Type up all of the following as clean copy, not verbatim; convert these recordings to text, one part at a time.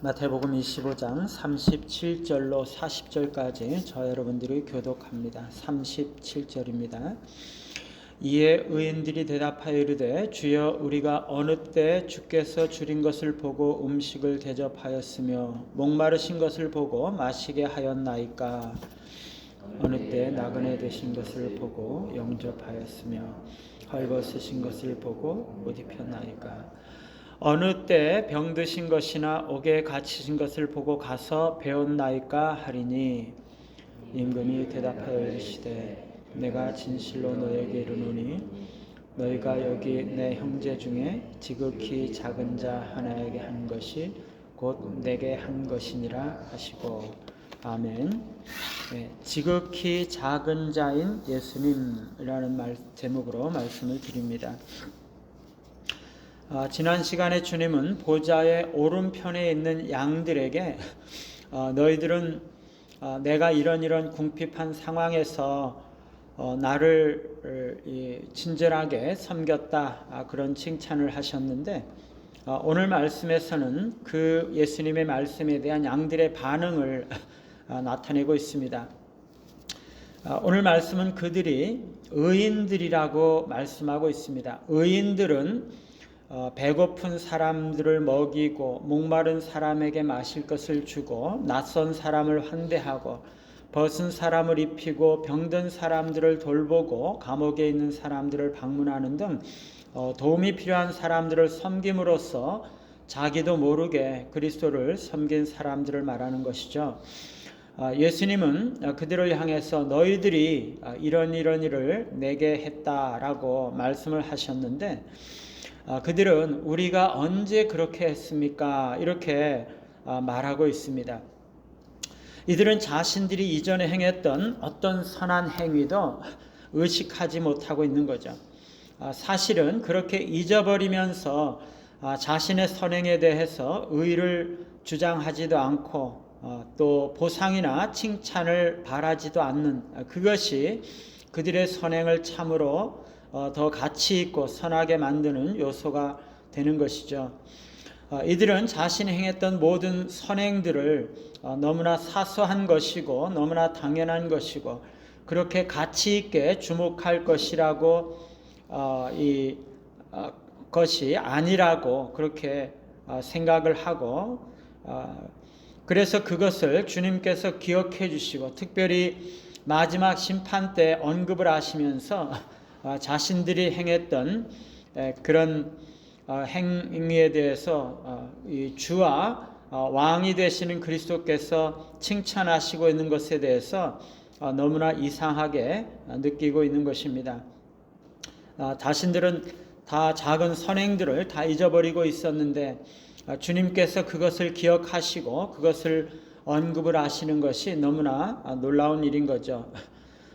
마태복음 25장 37절로 40절까지 저 여러분들이 교독합니다. 37절입니다. 이에 의인들이 대답하여 이르되 주여 우리가 어느 때 주께서 줄인 것을 보고 음식을 대접하였으며 목마르신 것을 보고 마시게 하였나이까. 어느 때 나그네 되신 것을 보고 영접하였으며 헐벗으신 것을 보고 옷 입혔나이까. 어느 때 병드신 것이나 옥에 갇히신 것을 보고 가서 배웠나이까 하리니. 임금이 대답하여 이르시되 내가 진실로 너에게 이르노니 너희가 여기 내 형제 중에 지극히 작은 자 하나에게 한 것이 곧 내게 한 것이니라 하시고. 아멘. 네, 지극히 작은 자인 예수님이라는 제목으로 말씀을 드립니다. 지난 시간에 주님은 보좌의 오른편에 있는 양들에게 너희들은 내가 이런 궁핍한 상황에서 나를 친절하게 섬겼다, 그런 칭찬을 하셨는데, 오늘 말씀에서는 그 예수님의 말씀에 대한 양들의 반응을 나타내고 있습니다. 오늘 말씀은 그들이 의인들이라고 말씀하고 있습니다. 의인들은 배고픈 사람들을 먹이고 목마른 사람에게 마실 것을 주고 낯선 사람을 환대하고 벗은 사람을 입히고 병든 사람들을 돌보고 감옥에 있는 사람들을 방문하는 등 도움이 필요한 사람들을 섬김으로써 자기도 모르게 그리스도를 섬긴 사람들을 말하는 것이죠. 예수님은 그들을 향해서 너희들이 이런 일을 내게 했다라고 말씀을 하셨는데, 그들은 우리가 언제 그렇게 했습니까? 이렇게 말하고 있습니다. 이들은 자신들이 이전에 행했던 어떤 선한 행위도 의식하지 못하고 있는 거죠. 사실은 그렇게 잊어버리면서 자신의 선행에 대해서 의의를 주장하지도 않고 또 보상이나 칭찬을 바라지도 않는, 그것이 그들의 선행을 참으로 더 가치 있고 선하게 만드는 요소가 되는 것이죠. 이들은 자신이 행했던 모든 선행들을 너무나 사소한 것이고 너무나 당연한 것이고 그렇게 가치 있게 주목할 것이라고 것이 아니라고 그렇게 생각을 하고, 그래서 그것을 주님께서 기억해 주시고 특별히 마지막 심판 때 언급을 하시면서 자신들이 행했던 그런 행위에 대해서 이 주와 왕이 되시는 그리스도께서 칭찬하시고 있는 것에 대해서 너무나 이상하게 느끼고 있는 것입니다. 자신들은 다 작은 선행들을 다 잊어버리고 있었는데 주님께서 그것을 기억하시고 그것을 언급을 하시는 것이 너무나 놀라운 일인 거죠.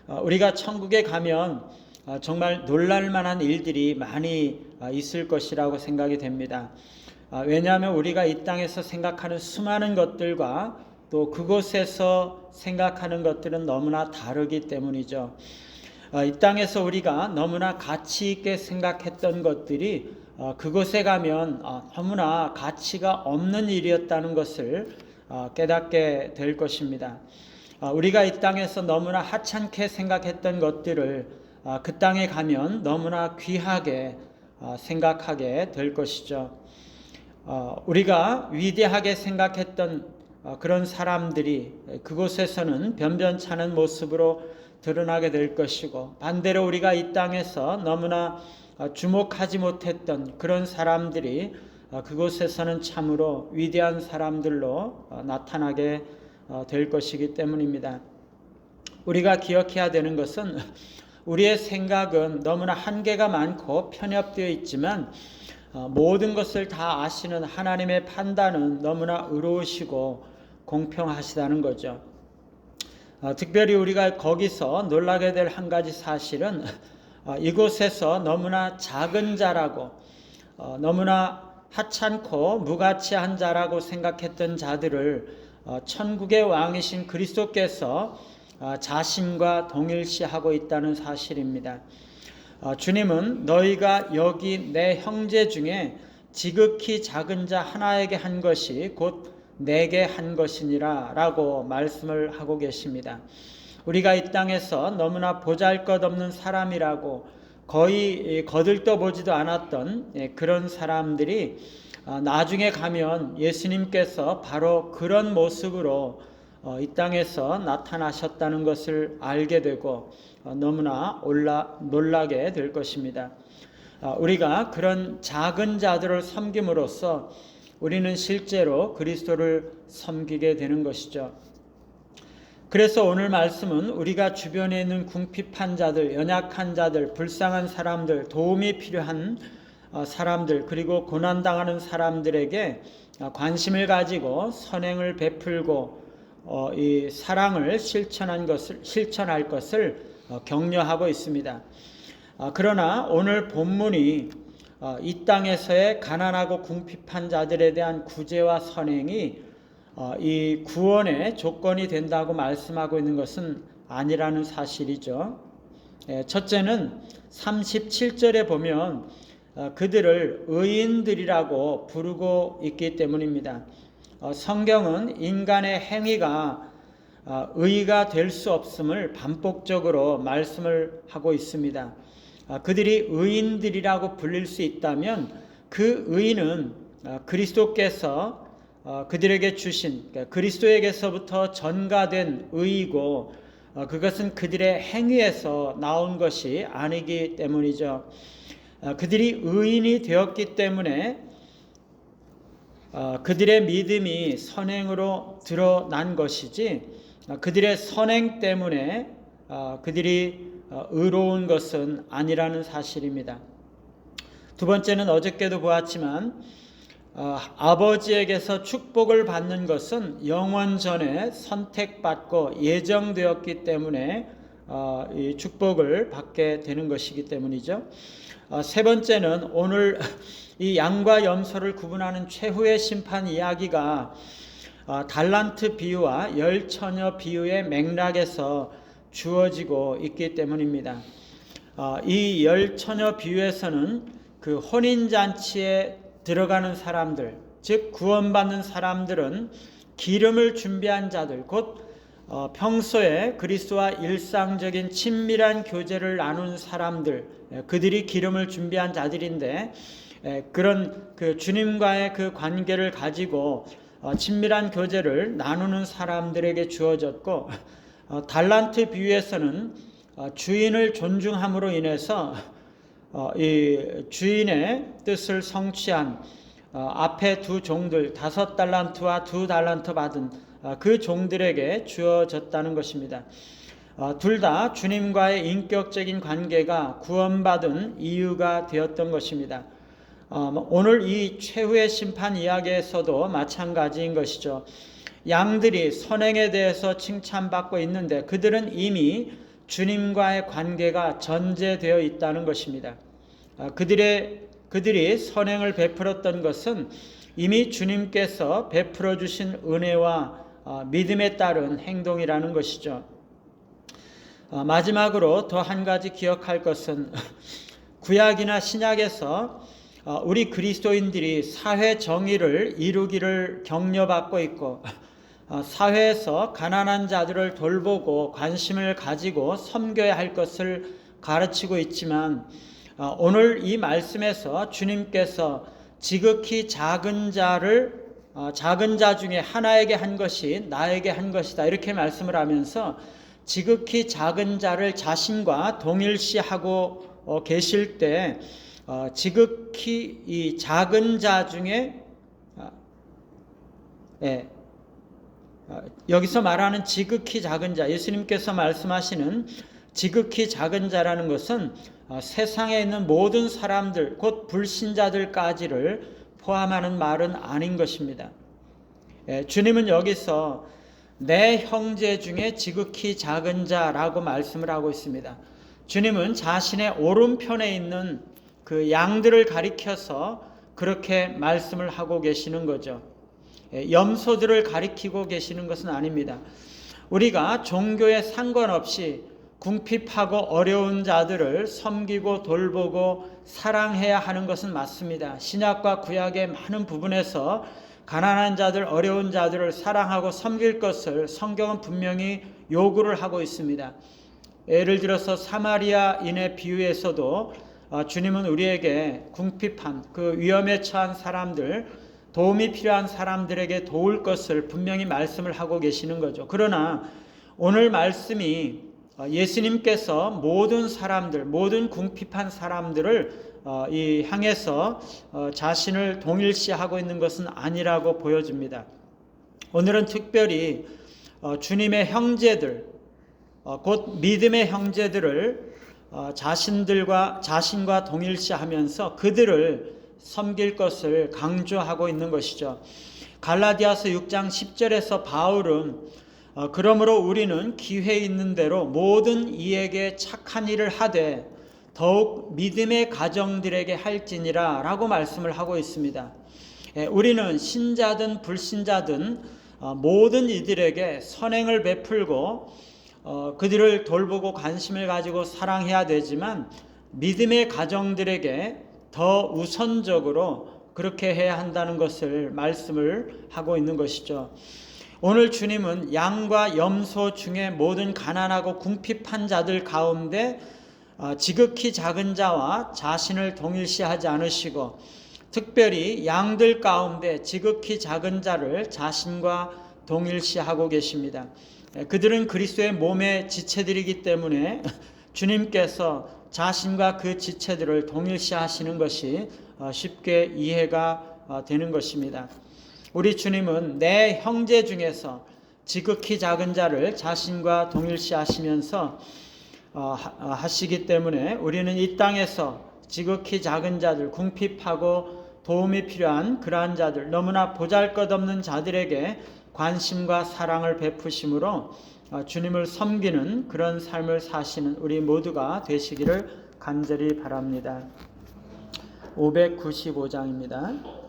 우리가 천국에 가면 정말 놀랄 만한 일들이 많이 있을 것이라고 생각이 됩니다. 왜냐하면 우리가 이 땅에서 생각하는 수많은 것들과 또 그곳에서 생각하는 것들은 너무나 다르기 때문이죠. 이 땅에서 우리가 너무나 가치 있게 생각했던 것들이 그곳에 가면 너무나 가치가 없는 일이었다는 것을 깨닫게 될 것입니다. 우리가 이 땅에서 너무나 하찮게 생각했던 것들을 그 땅에 가면 너무나 귀하게 생각하게 될 것이죠. 우리가 위대하게 생각했던 그런 사람들이 그곳에서는 변변찮은 모습으로 드러나게 될 것이고, 반대로 우리가 이 땅에서 너무나 주목하지 못했던 그런 사람들이 그곳에서는 참으로 위대한 사람들로 나타나게 될 것이기 때문입니다. 우리가 기억해야 되는 것은 우리의 생각은 너무나 한계가 많고 편협되어 있지만 모든 것을 다 아시는 하나님의 판단은 너무나 의로우시고 공평하시다는 거죠. 특별히 우리가 거기서 놀라게 될 한 가지 사실은 이곳에서 너무나 작은 자라고 너무나 하찮고 무가치한 자라고 생각했던 자들을 천국의 왕이신 그리스도께서 자신과 동일시하고 있다는 사실입니다. 주님은 너희가 여기 내 형제 중에 지극히 작은 자 하나에게 한 것이 곧 내게 한 것이니라 라고 말씀을 하고 계십니다. 우리가 이 땅에서 너무나 보잘것없는 사람이라고 거의 거들떠보지도 않았던 그런 사람들이 나중에 가면 예수님께서 바로 그런 모습으로 이 땅에서 나타나셨다는 것을 알게 되고 너무나 놀라게 될 것입니다. 우리가 그런 작은 자들을 섬김으로써 우리는 실제로 그리스도를 섬기게 되는 것이죠. 그래서 오늘 말씀은 우리가 주변에 있는 궁핍한 자들, 연약한 자들, 불쌍한 사람들, 도움이 필요한 사람들, 그리고 고난당하는 사람들에게 관심을 가지고 선행을 베풀고 이 사랑을 실천할 것을 격려하고 있습니다. 그러나 오늘 본문이 이 땅에서의 가난하고 궁핍한 자들에 대한 구제와 선행이 이 구원의 조건이 된다고 말씀하고 있는 것은 아니라는 사실이죠. 첫째는 37절에 보면 그들을 의인들이라고 부르고 있기 때문입니다. 성경은 인간의 행위가 의가 될 수 없음을 반복적으로 말씀을 하고 있습니다. 그들이 의인들이라고 불릴 수 있다면 그 의는 그리스도께서 그들에게 주신 그리스도에게서부터 전가된 의이고 그것은 그들의 행위에서 나온 것이 아니기 때문이죠. 그들이 의인이 되었기 때문에 그들의 믿음이 선행으로 드러난 것이지 그들의 선행 때문에 그들이 의로운 것은 아니라는 사실입니다. 두 번째는 어저께도 보았지만 아버지에게서 축복을 받는 것은 영원 전에 선택받고 예정되었기 때문에 이 축복을 받게 되는 것이기 때문이죠. 세 번째는 오늘 이 양과 염소를 구분하는 최후의 심판 이야기가 달란트 비유와 열처녀 비유의 맥락에서 주어지고 있기 때문입니다. 이 열처녀 비유에서는 그 혼인잔치에 들어가는 사람들, 즉 구원받는 사람들은 기름을 준비한 자들, 곧 평소에 그리스도와 일상적인 친밀한 교제를 나눈 사람들, 그들이 기름을 준비한 자들인데 그런 그 주님과의 그 관계를 가지고 친밀한 교제를 나누는 사람들에게 주어졌고, 달란트 비유에서는 주인을 존중함으로 인해서 이 주인의 뜻을 성취한 앞에 두 종들 5달란트와 2달란트 받은 그 종들에게 주어졌다는 것입니다. 둘 다 주님과의 인격적인 관계가 구원받은 이유가 되었던 것입니다. 오늘 이 최후의 심판 이야기에서도 마찬가지인 것이죠. 양들이 선행에 대해서 칭찬받고 있는데 그들은 이미 주님과의 관계가 전제되어 있다는 것입니다. 그들이 선행을 베풀었던 것은 이미 주님께서 베풀어 주신 은혜와 믿음에 따른 행동이라는 것이죠. 마지막으로 더 한 가지 기억할 것은 구약이나 신약에서 우리 그리스도인들이 사회 정의를 이루기를 격려받고 있고 사회에서 가난한 자들을 돌보고 관심을 가지고 섬겨야 할 것을 가르치고 있지만 오늘 이 말씀에서 주님께서 지극히 작은 자 중에 하나에게 한 것이 나에게 한 것이다 이렇게 말씀을 하면서 지극히 작은 자를 자신과 동일시하고 계실 때 지극히 이 작은 자 중에 여기서 말하는 지극히 작은 자, 예수님께서 말씀하시는 지극히 작은 자라는 것은 세상에 있는 모든 사람들, 곧 불신자들까지를 포함하는 말은 아닌 것입니다. 주님은 여기서 내 형제 중에 지극히 작은 자라고 말씀을 하고 있습니다. 주님은 자신의 오른편에 있는 그 양들을 가리켜서 그렇게 말씀을 하고 계시는 거죠. 염소들을 가리키고 계시는 것은 아닙니다. 우리가 종교에 상관없이 궁핍하고 어려운 자들을 섬기고 돌보고 사랑해야 하는 것은 맞습니다. 신약과 구약의 많은 부분에서 가난한 자들, 어려운 자들을 사랑하고 섬길 것을 성경은 분명히 요구를 하고 있습니다. 예를 들어서 사마리아인의 비유에서도 주님은 우리에게 궁핍한 그 위험에 처한 사람들, 도움이 필요한 사람들에게 도울 것을 분명히 말씀을 하고 계시는 거죠. 그러나 오늘 말씀이 예수님께서 모든 사람들, 모든 궁핍한 사람들을 향해서 자신을 동일시하고 있는 것은 아니라고 보여집니다. 오늘은 특별히 주님의 형제들, 곧 믿음의 형제들을 자신과 동일시하면서 그들을 섬길 것을 강조하고 있는 것이죠. 갈라디아서 6장 10절에서 바울은 그러므로 우리는 기회 있는 대로 모든 이에게 착한 일을 하되 더욱 믿음의 가정들에게 할지니라 라고 말씀을 하고 있습니다. 우리는 신자든 불신자든 모든 이들에게 선행을 베풀고 그들을 돌보고 관심을 가지고 사랑해야 되지만 믿음의 가정들에게 더 우선적으로 그렇게 해야 한다는 것을 말씀을 하고 있는 것이죠. 오늘 주님은 양과 염소 중에 모든 가난하고 궁핍한 자들 가운데 지극히 작은 자와 자신을 동일시하지 않으시고 특별히 양들 가운데 지극히 작은 자를 자신과 동일시하고 계십니다. 그들은 그리스도의 몸의 지체들이기 때문에 주님께서 자신과 그 지체들을 동일시하시는 것이 쉽게 이해가 되는 것입니다. 우리 주님은 내 형제 중에서 지극히 작은 자를 자신과 동일시하시면서 하시기 때문에 우리는 이 땅에서 지극히 작은 자들, 궁핍하고 도움이 필요한 그러한 자들, 너무나 보잘것없는 자들에게 관심과 사랑을 베푸심으로 주님을 섬기는 그런 삶을 사시는 우리 모두가 되시기를 간절히 바랍니다. 595장입니다.